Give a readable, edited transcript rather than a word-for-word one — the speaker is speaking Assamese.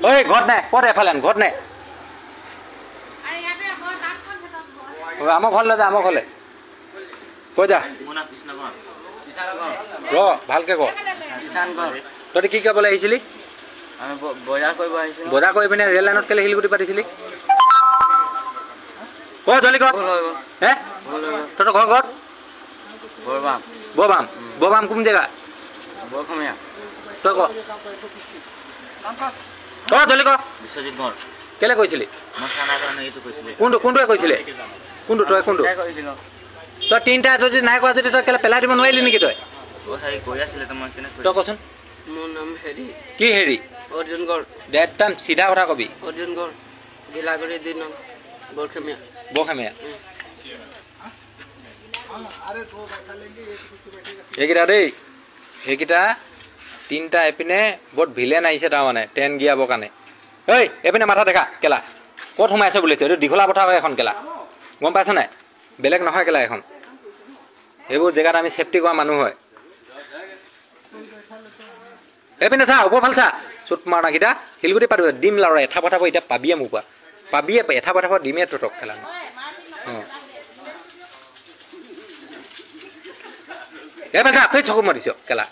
ঐ ঘৰত নাই ক'ত এফালে ঘৰত নাই আমাৰ ঘৰলৈ যা আমাৰ ঘৰলৈ কৈ যা ৰ ভালকে ক তহঁতি কি কৰিবলৈ আহিছিলি বজাৰ কৰি পিনে ৰেল লাইনত কেলে শিলগুটি পাতিছিলি ক জলদি ক হে তহঁতৰ ঘৰ ঘৰত ববাম কোন জেগা তই ক জলদি ক কেলে কৈছিলি কোনটোৱে কৈছিলে কোনটো তই কোনটো তই তিনিটা যদি নাই কোৱা যদি তই কেলে পেলাই দিব নোৱাৰিলি নেকি তই তই কচোন মোৰ নাম হেৰি কি হেৰি অৰ্জুন গড় একদম চিধা কথা কবি অৰ্জুন গড় গিলাগুৰি 2 নং বৰখেমীয়া এইকেইটা দেই সেইকেইটা তিনিটা এপিনে বৰ ভিলেন আহিছে তাৰমানে ট্ৰেইন গিয়াবৰ কাৰণে ঐ এইপিনে মাথা দেখা কেলা ক'ত সোমাইছে বুলিছে এইটো দীঘলা পথাৰ হয় এখন কেলা গম পাইছ নাই বেলেগ নহয় কেলা এখন এইবোৰ জেগাত আমি চেফটি কৰা মানুহ হয় এইপিনে চা ওপৰফাল চা চুট মাৰ নাকেইটা শিলগুটি পাতিব ডিম লাৰ এঠা পঠাব এতিয়া পাবিয়ে মোৰ পৰা পাবিয়ে এঠা পঠাব ডিমে ততক খেলা অঁ এইফালে চা তই চকু মাৰিছ কেলা